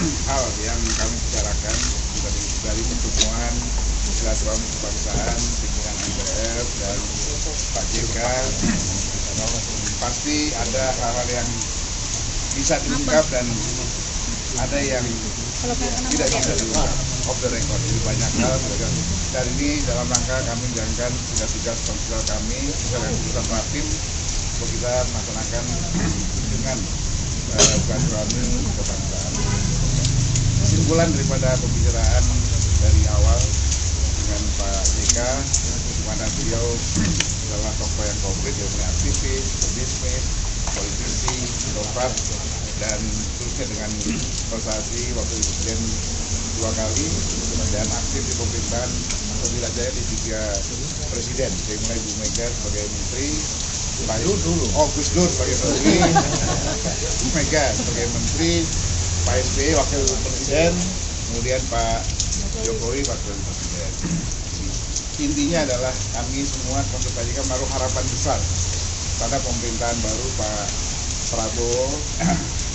hal yang kami bicarakan dari pertemuan silaturahmi kebangsaan pimpinan MPR dan Pak JK. Pasti ada hal-hal yang bisa diungkap dan ada yang tidak bisa diungkap off the record. Jadi banyak hal dan ini dalam rangka kami menjalankan tugas-tugas konstitusional kami dalam keputusan Rapim untuk kita melaksanakan dengan silaturahmi kebangsaan. Kesimpulan daripada pembicaraan dari awal dengan Pak JK, di mana beliau adalah tokoh yang konkret, yaitu aktivis, pebisnis, politisi, birokrat, dan terusnya dengan prestasi wakil presiden 2 kali dan aktif di pemerintahan atau tidak jaya di 3 presiden, dari mulai Bu Mega sebagai menteri, Gus Dur sebagai menteri, Bu Mega sebagai menteri, Pak SBY wakil presiden, kemudian Pak Jokowi wakil presiden. Intinya adalah kami semua konsultasikan menaruh harapan besar pada pemerintahan baru Pak Prabowo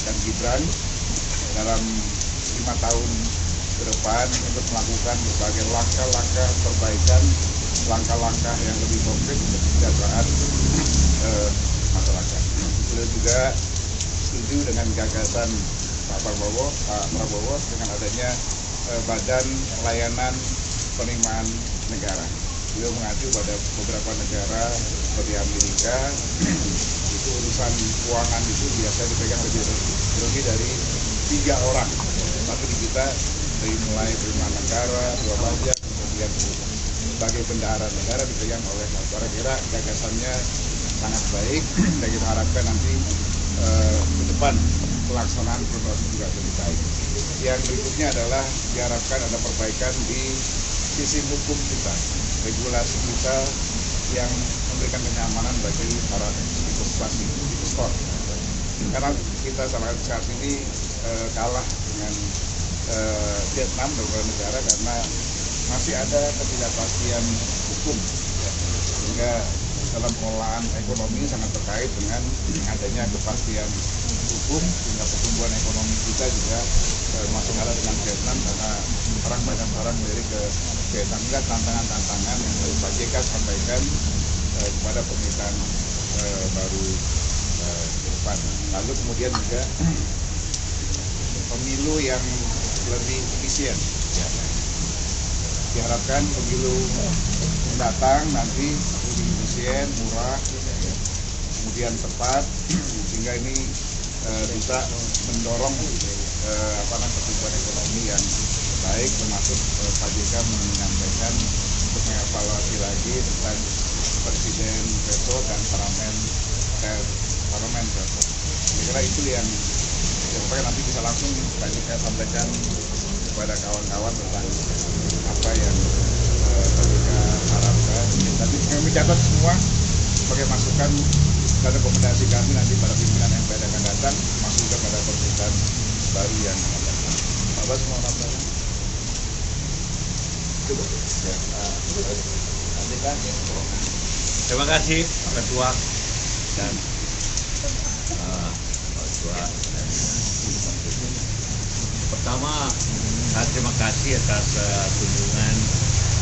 dan Gibran dalam 5 tahun ke depan untuk melakukan berbagai langkah-langkah perbaikan, langkah-langkah yang lebih konkret untuk kesejahteraan masyarakat. Beliau juga setuju dengan gagasan Pak Prabowo dengan adanya Badan Layanan Penerimaan Negara. Beliau mengacu pada beberapa negara seperti Amerika, itu urusan keuangan itu biasa dipegang lebih dari 3 orang. Tapi di kita dari mulai penerimaan negara, dua pajak, kemudian sebagai bendahara negara dipegang oleh negara. Kira gagasannya sangat baik dan kita harapkan nanti ke depan pelaksanaan proses juga lebih baik. Yang berikutnya adalah diharapkan ada perbaikan di sisi hukum kita, regulasi kita yang memberikan kenyamanan bagi para investor. Karena kita saat ini kalah dengan Vietnam beberapa negara karena masih ada ketidakpastian hukum, sehingga dalam pengelolaan ekonomi sangat terkait dengan adanya kepastian hukum, sehingga pertumbuhan ekonomi kita juga masih kalah dengan Vietnam karena banyak orang dari ke Vietnam. Juga tantangan-tantangan yang dari Pak JK sampaikan kepada pemerintahan baru ke depan. Lalu kemudian juga pemilu yang lebih efisien. Diharapkan pemilu mendatang nanti lebih efisien, murah, kemudian tepat, sehingga ini bisa mendorong pertumbuhan ekonomi yang baik, termasuk Pak JK menyampaikan untuk mengevaluasi lagi tentang presiden veto dan parlemen veto. Kira itu yang supaya nanti bisa langsung Pak JK sampaikan kepada kawan-kawan tentang apa yang Pak JK harapkan. Tapi kami catat semua sebagai masukan dan rekomendasi kami nanti pada pimpinan MPR yang akan datang, masuk juga pada pemerintahan baru yang akan datang. Pak Bas mau nambahkan? Terima kasih Pak Ketua dan Pak Ketua. Pertama, saya terima kasih atas kunjungan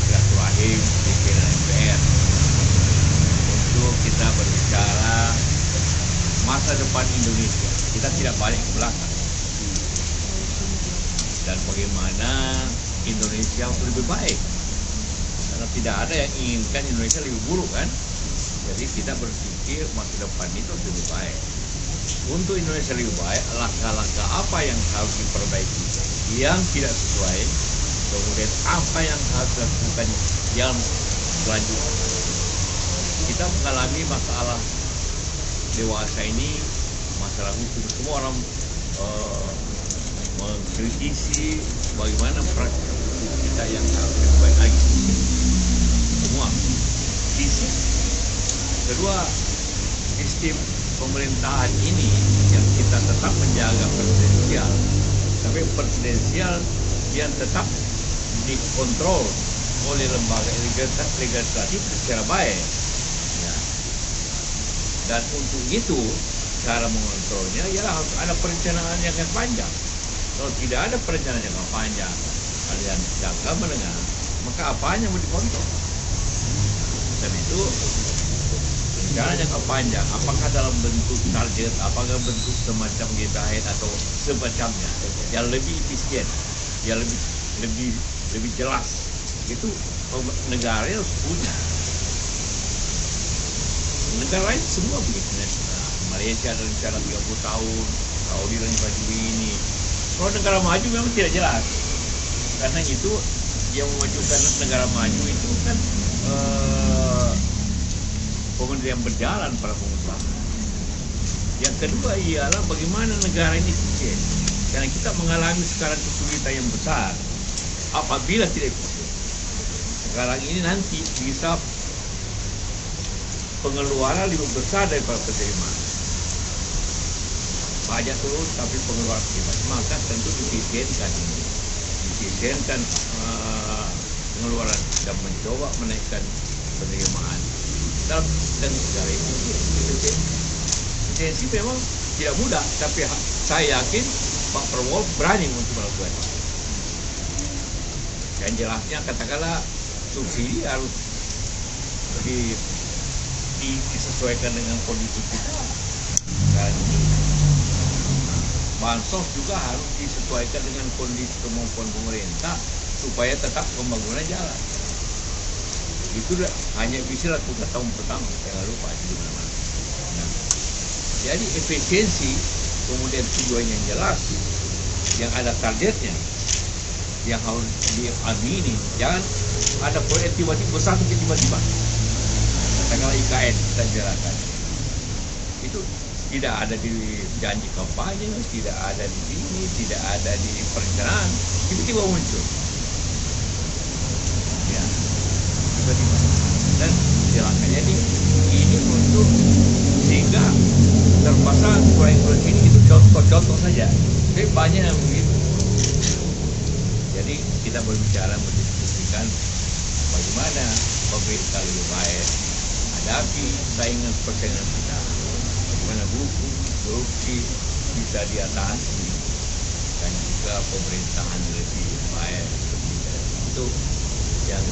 silaturahim pimpinan MPR untuk kita berbicara masa depan Indonesia. Kita tidak balik ke belakang dan bagaimana Indonesia untuk lebih baik, karena tidak ada yang inginkan Indonesia lebih buruk kan. Jadi kita berpikir masa depan itu lebih baik. Untuk Indonesia lebih baik, langkah-langkah apa yang harus diperbaiki yang tidak sesuai, kemudian apa yang harus dilakukan yang selanjutnya. Kita mengalami masalah dewasa ini, masalah hukum. Semua orang mengkritisi bagaimana praktik hukum kita yang harus lebih baik lagi. Semua sisi. Kedua, sistem pemerintahan ini yang kita tetap menjaga presidensial, tapi presidensial yang tetap dikontrol oleh lembaga legislatif secara baik. Ya. Dan untuk itu cara mengontrolnya ialah harus ada perencanaan yang panjang. Kalau tidak ada perencanaan jangka panjang, kalian jangka menengah, maka apanya mau dikontrol? Dan itu rencana jangka panjang, apakah dalam bentuk target, apakah bentuk semacam GTHN atau semacamnya, yang lebih efisien, yang lebih jelas, itu negara harus punya. Negara lain semua begitu. Malaysia ada rencana 30 tahun, Saudi dan ini. Kalau negara maju memang tidak jelas, karena itu yang memajukan negara maju itu kan pemerintahan berjalan para pengusaha. Yang kedua ialah bagaimana negara ini efisien, karena kita mengalami sekarang kesulitan yang besar apabila tidak efisien. Sekarang ini nanti bisa pengeluaran lebih besar daripada penerimaan. Pajak turun tapi pengeluaran pribadi, maka tentu diefisienkan ini, diefisienkan pengeluaran dan mencoba menaikkan penerimaan dan segala itu. Efisiensi memang tidak mudah, tapi saya yakin Pak Prabowo berani untuk melakukan. Dan jelasnya katakanlah subsidi harus disesuaikan dengan kondisi kita. Dan bansos juga harus disesuaikan dengan kondisi kemampuan pemerintah supaya tetap pembangunan jalan. Itu hanya bisa lakukan tahun pertama, jangan lupa di mana-mana. Nah, jadi efisiensi, kemudian tujuan yang jelas, yang ada targetnya, yang harus diamini. Jangan ada proyek tiba-tiba besar tiba-tiba. Katakanlah IKN kita jalankan. Itu tidak ada di janji kampanye, tidak ada di sini, tidak ada di perencanaan, tiba-tiba muncul. Ya, tiba-tiba. Dan silakan jadi ini untuk sehingga terpasang proyek-proyek ini itu contoh-contoh saja. Tapi banyak yang begitu. Jadi kita berbicara mendiskusikan bagaimana pemerintah lebih baik hadapi persaingan kita. Bagaimana hukum, korupsi bisa diatasi dan juga pemerintahan lebih baik. Itu yang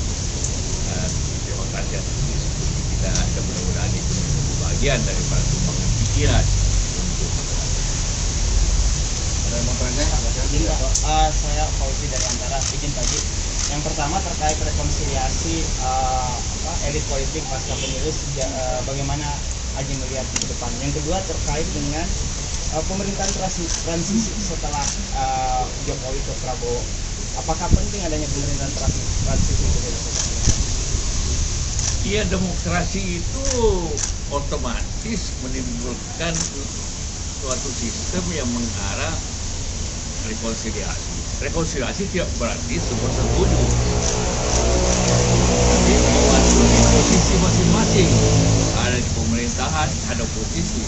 target diskusi kita, dan mudah-mudahan itu menjadi bagian daripada sumbangan pikiran untuk ada yang mau tanya? Jadi saya Fauzi dari Antara izin pagi. Yang pertama terkait rekonsiliasi elit politik pasca pemilu, bagaimana Aji melihat ke depan. Yang kedua terkait dengan pemerintahan transisi setelah Jokowi ke Prabowo. Apakah penting adanya pemerintahan transisi itu? Iya, demokrasi itu otomatis menimbulkan suatu sistem yang mengarah rekonsiliasi. Rekonsiliasi tidak berarti semua setuju. Tapi memasuki posisi masing-masing. Ada di pemerintahan, ada oposisi.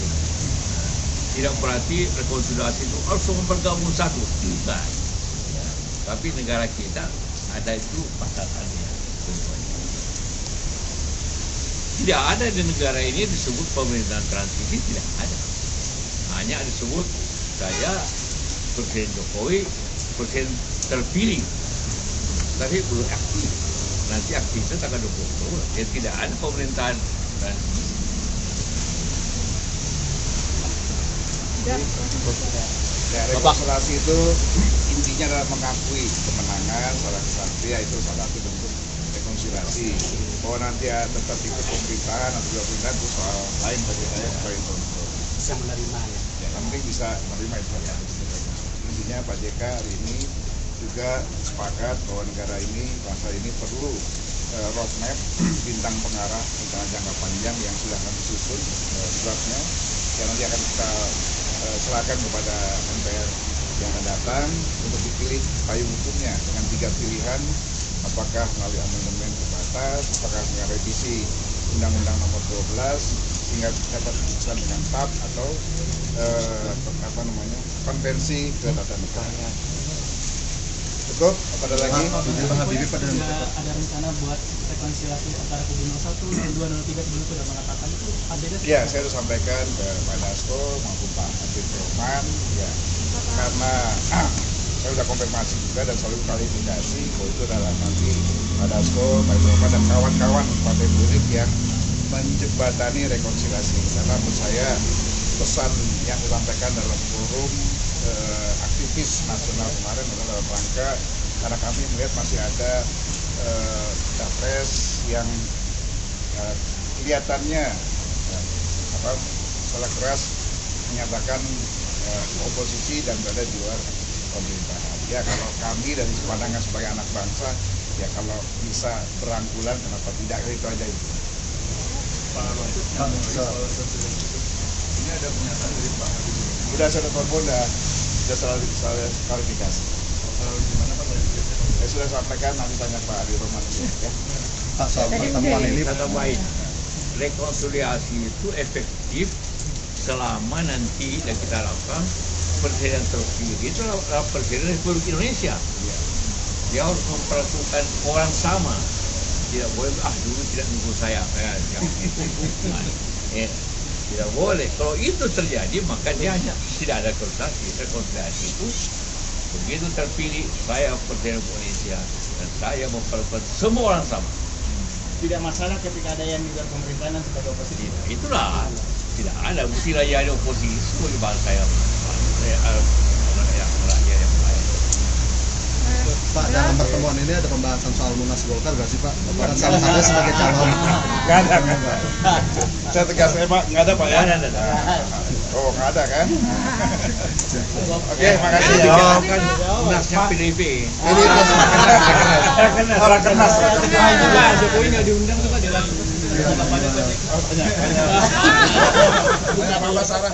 Tidak berarti rekonsiliasi itu harus bergabung satu. Tidak. Ya. Tapi negara kita ada itu batasannya. Tidak ada di negara ini disebut pemerintahan transisi, tidak ada. Hanya disebut saya Presiden Jokowi, Presiden terpilih, tapi belum aktif. Nanti aktifnya tanggal 20. Ya tidak ada pemerintahan transisi. Ya, rekonsiliasi itu intinya adalah mengakui kemenangan salah kesatria, itu salah satu bentuk rekonsiliasi. Bahwa nanti ya tetap ikut pemerintahan atau juga pemerintahan itu soal lain bagi saya, poin untuk Bisa menerima ya. yang penting bisa menerima itu ya. Intinya Pak JK hari ini juga sepakat bahwa negara ini, bangsa ini perlu roadmap, bintang pengarah rencana jangka panjang yang sudah kami susun draftnya, yang nanti akan kita serahkan kepada MPR yang akan datang untuk dipilih payung hukumnya dengan 3 pilihan, apakah melalui amandemen terbatas, apakah dengan revisi Undang-Undang Nomor 12 sehingga dapat diputuskan dengan TAP atau konvensi ketatanegaraan. Cukup? Apa ada lagi? Ada rencana buat rekonsiliasi antara kubu 01, 02, 03 sebelum sudah mengatakan itu ada. Ya, saya sudah sampaikan ke Pak Dasko maupun Pak Abid Rohman, ya, karena sudah konfirmasi juga dan selalu klarifikasi bahwa itu adalah nanti Pak Dasko, Pak Iroma dan kawan-kawan Partai Buruh yang menjembatani rekonsiliasi. Karena menurut saya pesan yang disampaikan dalam forum aktivis nasional kemarin adalah dalam rangka karena kami melihat masih ada capres yang kelihatannya salah keras menyatakan oposisi dan berada di luar pemerintahan. Ya kalau kami dari pandangan sebagai anak bangsa, ya kalau bisa berangkulan kenapa tidak, itu aja itu. Ini ada pernyataan dari Pak Habibie. Sudah saya telepon, sudah saya klarifikasi. Gimana Pak? Saya sudah sampaikan, nanti tanya Pak Adi Roman. Ya. Pak, soal pertemuan ini kata baik, rekonsiliasi itu efektif selama nanti yang kita lakukan presiden terpilih itu adalah presiden Republik Indonesia. Dia harus memperlakukan orang sama, tidak boleh dulu tidak nunggu saya tidak boleh. Kalau itu terjadi maka dia hanya tidak ada rekonsiliasi itu. Begitu terpilih saya presiden Indonesia dan saya memperlakukan semua orang sama. Tidak masalah ketika ada yang di luar pemerintahan sebagai oposisi. Itulah tidak ada mestilah ya ada oposisi sebagai bangsa yang rakyat yang baik. Pak, dalam pertemuan ini ada pembahasan soal Munas Golkar nggak sih Pak? Bapak kan salah satunya sebagai calon. Nggak ada. Saya tegas Pak, nggak ada Pak ya? Nggak ada. Oh, nggak ada kan? Oke, makasih ya. Kan Munasnya PDIP. Ini Rakernas. Jokowi nggak diundang tuh Pak di dalam. Tanya Bapak Sarah.